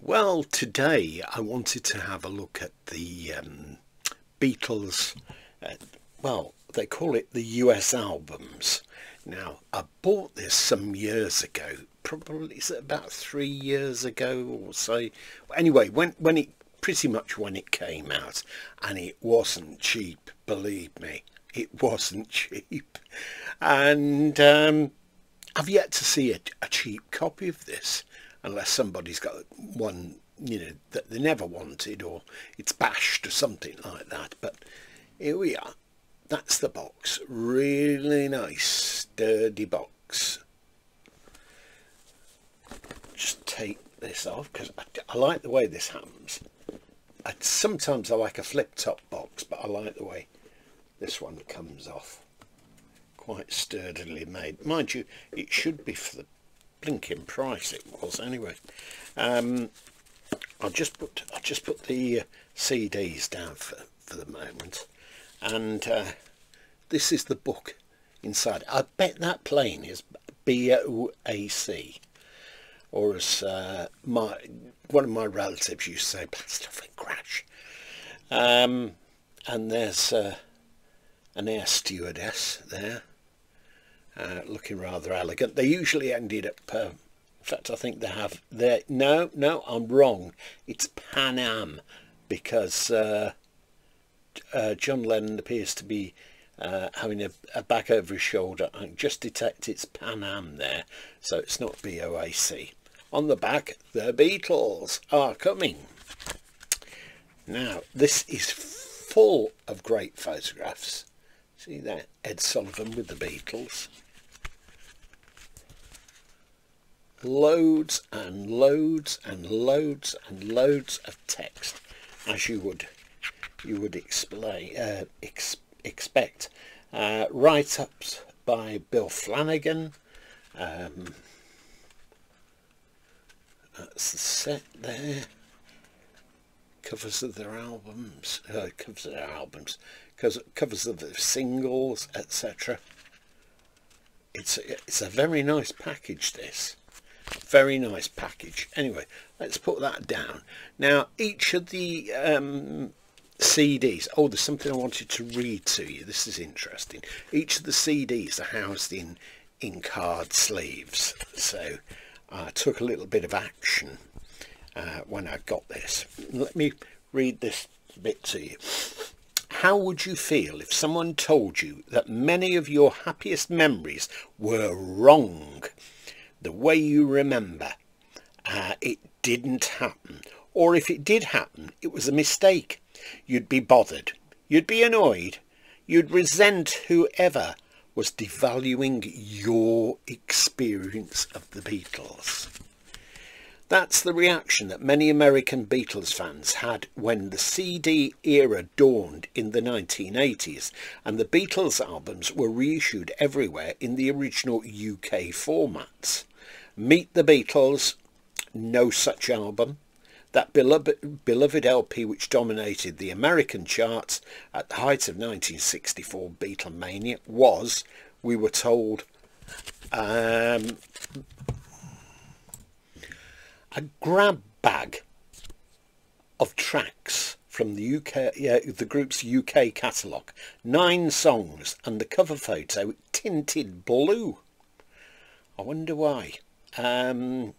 Well, today I wanted to have a look at the Beatles. Uh, well, they call it the US albums. Now, I bought this some years ago. Probably is it about 3 years ago or so. Anyway, when it pretty much when it came out, and it wasn't cheap. Believe me, it wasn't cheap. And I've yet to see a cheap copy of this, unless somebody's got one, that they never wanted, or it's bashed or something like that. But here we are. That's the box. Really nice, sturdy box. Just take this off because I like the way this happens. Sometimes I like a flip top box, but I like the way this one comes off. Quite sturdily made. Mind you, it should be for the blinking price it was anyway. I'll just put the CDs down for the moment, and this is the book inside. I bet that plane is BOAC, or as one of my relatives used to say, blast off and crash. And there's an air stewardess there. Looking rather elegant. They usually ended up, in fact I think they have there. No, I'm wrong. It's Pan Am, because John Lennon appears to be having a bag over his shoulder. I just detect it's Pan Am there, so it's not BOAC. On the back, the Beatles are coming. Now, this is full of great photographs. See there, Ed Sullivan with the Beatles. Loads and loads and loads and loads of text, as you would expect. Write-ups by Bill Flanagan. That's the set there. Covers of their albums. Covers of the singles, etc. It's a very nice package, this. Very nice package. Anyway, let's put that down. Now, each of the CDs. Oh, there's something I wanted to read to you. This is interesting. Each of the CDs are housed in card sleeves. So I took a little bit of action when I got this. Let me read this bit to you. How would you feel if someone told you that many of your happiest memories were wrong? The way you remember, it didn't happen. Or if it did happen, it was a mistake. You'd be bothered. You'd be annoyed. You'd resent whoever was devaluing your experience of the Beatles. That's the reaction that many American Beatles fans had when the CD era dawned in the 1980s and the Beatles albums were reissued everywhere in the original UK formats. Meet the Beatles, no such album. That beloved LP which dominated the American charts at the height of 1964 Beatlemania was, we were told, a grab bag of tracks from the the group's UK catalogue. 9 songs, and the cover photo tinted blue. I wonder why. And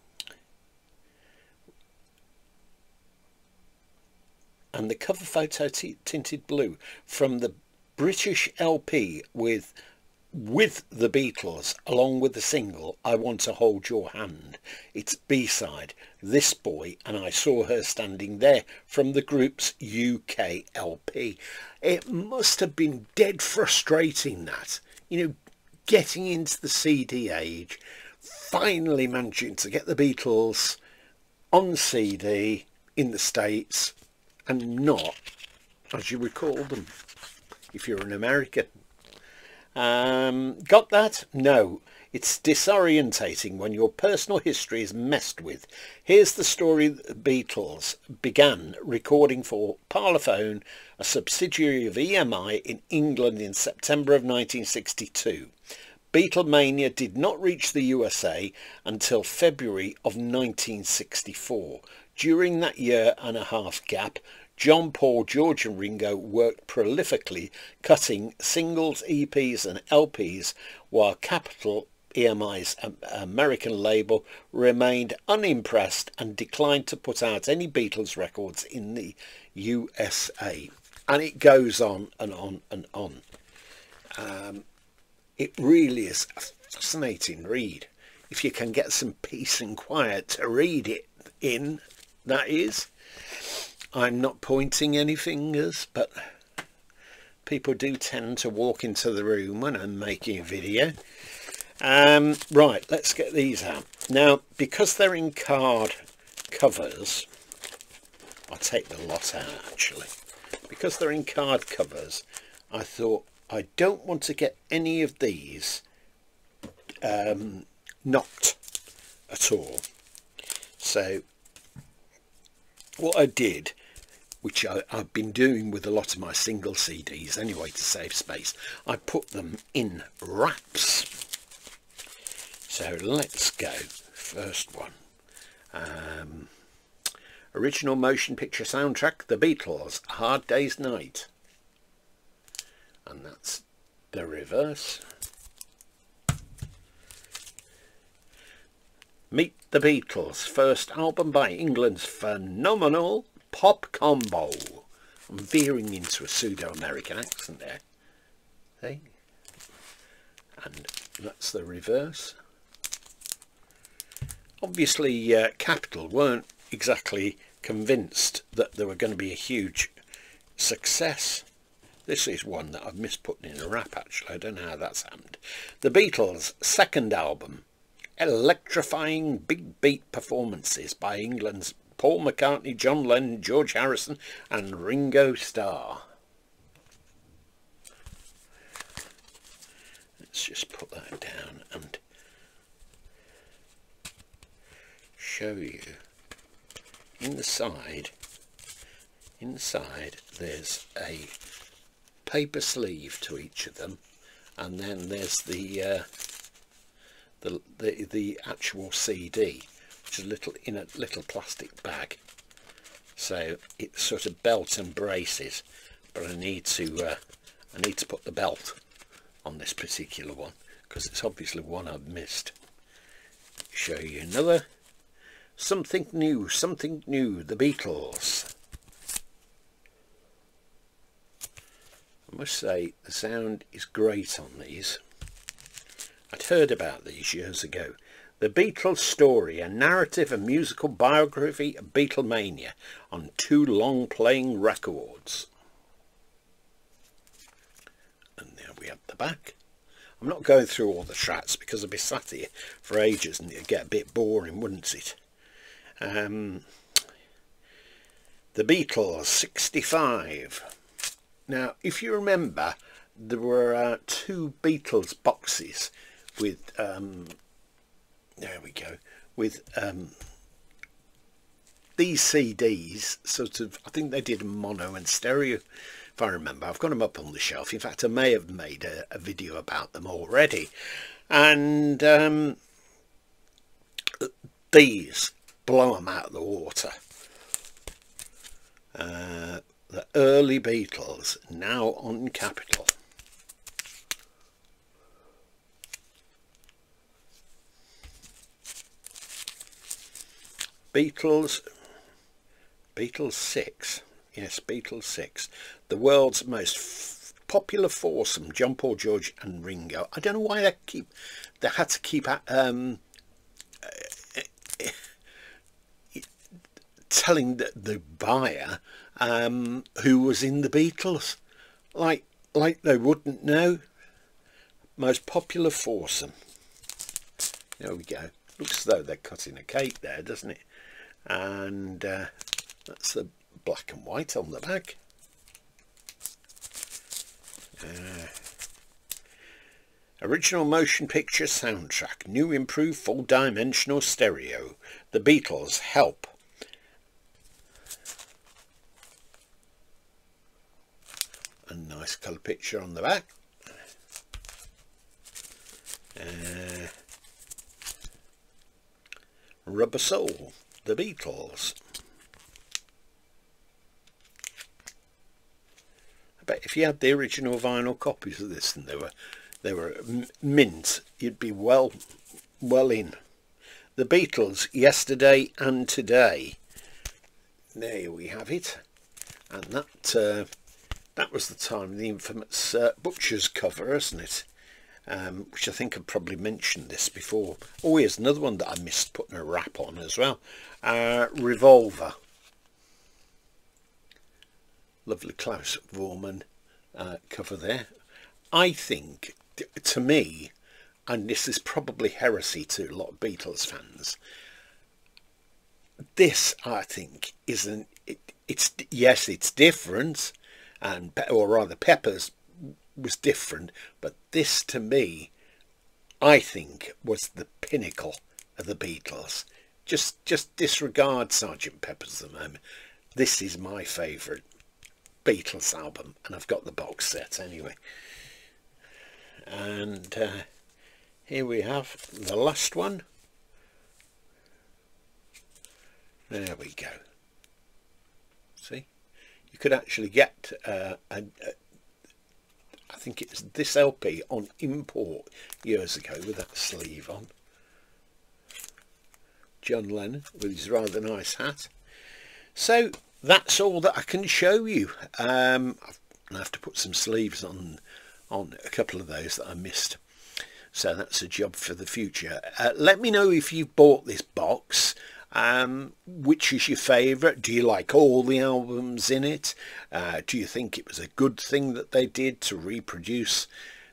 the cover photo tinted blue from the British LP with the Beatles, along with the single I Want to Hold Your Hand. It's B-side, This Boy and I Saw Her Standing There, from the group's UK LP. It must have been dead frustrating, that, getting into the CD age, finally managing to get the Beatles on CD in the States, and not as you recall them if you're an American. Got that? No. It's disorientating when your personal history is messed with. Here's the story that the Beatles began recording for Parlophone, a subsidiary of EMI in England, in September of 1962. Beatlemania did not reach the USA until February of 1964. During that year and a half gap, John, Paul, George and Ringo worked prolifically cutting singles, EPs and LPs, while Capitol, EMI's American label, remained unimpressed and declined to put out any Beatles records in the USA. And it goes on and on and on. It really is a fascinating read. If you can get some peace and quiet to read it in, that is. I'm not pointing any fingers, but people do tend to walk into the room when I'm making a video. Right, let's get these out. Now, because they're in card covers, I'll take the lot out actually. Because they're in card covers, I thought I don't want to get any of these knocked at all. So what I did, which I've been doing with a lot of my single CDs anyway to save space, I put them in wraps. So let's go. First one. Original motion picture soundtrack, The Beatles, A Hard Day's Night. And that's the reverse. Meet the Beatles, first album by England's phenomenal pop combo. I'm veering into a pseudo-American accent there. See? And that's the reverse. Obviously, Capitol weren't exactly convinced that they were going to be a huge success. This is one that I've missed putting in a wrap actually. I don't know how that's happened. The Beatles' second album. Electrifying big beat performances by England's Paul McCartney, John Lennon, George Harrison and Ringo Starr. Let's just put that down and show you. Inside there's a paper sleeve to each of them, and then there's the actual CD, which is in a little plastic bag. So it's sort of belt and braces, but I need to put the belt on this particular one because it's obviously one I've missed. Show you another. Something new, the Beatles. I must say the sound is great on these. I'd heard about these years ago. The Beatles story, a narrative and musical biography of Beatlemania on 2 long-playing records. And there we have the back. I'm not going through all the tracks because I'd be sat here for ages and it'd get a bit boring, wouldn't it? The Beatles, 65. Now, if you remember, there were 2 Beatles boxes with, there we go, with these CDs, sort of, I think they did mono and stereo, if I remember. I've got them up on the shelf. In fact, I may have made a video about them already. And these blow them out of the water. The early Beatles, now on Capitol. Beatles 6. Yes, Beatles 6. The world's most popular foursome, John, Paul, George and Ringo. I don't know why they had to keep telling the buyer who was in the Beatles, like they wouldn't know. Most popular foursome. There we go. Looks as though they're cutting a cake there, doesn't it? And that's the black and white on the back. Original motion picture soundtrack, new improved full dimensional stereo. The Beatles, Help. A nice colour picture on the back. Rubber Soul, the Beatles. I bet if you had the original vinyl copies of this and they were mint, you'd be well in. The Beatles, Yesterday and Today. There we have it. And that was the time, the infamous Butcher's cover, isn't it? Which I think I've probably mentioned this before. Oh, here's another one that I missed putting a wrap on as well. Revolver. Lovely Klaus Vormann cover there. I think, to me, and this is probably heresy to a lot of Beatles fans, this, I think, isn't... Yes, it's different, or rather Pepper's was different, but this to me, I think, was the pinnacle of the Beatles. Just disregard Sgt. Pepper's at the moment. This is my favourite Beatles album, and I've got the box set anyway. And here we have the last one. There we go. See, you could actually get I think it's this LP on import years ago with that sleeve on. John Lennon with his rather nice hat. So that's all that I can show you. I have to put some sleeves on a couple of those that I missed. So that's a job for the future. Let me know if you've bought this box. Which is your favourite? Do you like all the albums in it? Do you think it was a good thing that they did to reproduce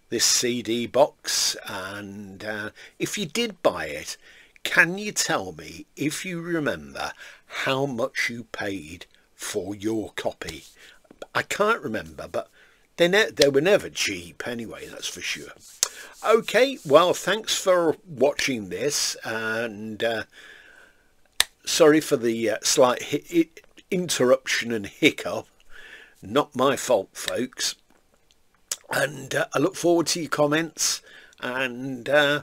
this CD box? And if you did buy it, can you tell me, if you remember, how much you paid for your copy? I can't remember, but they were never cheap anyway, that's for sure. Okay, well, thanks for watching this, and sorry for the slight interruption and hiccup. Not my fault, folks. And I look forward to your comments, and I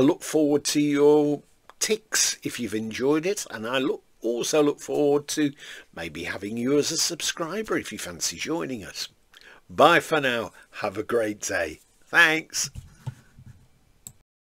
look forward to your ticks if you've enjoyed it. And I also look forward to maybe having you as a subscriber if you fancy joining us. Bye for now. Have a great day. Thanks.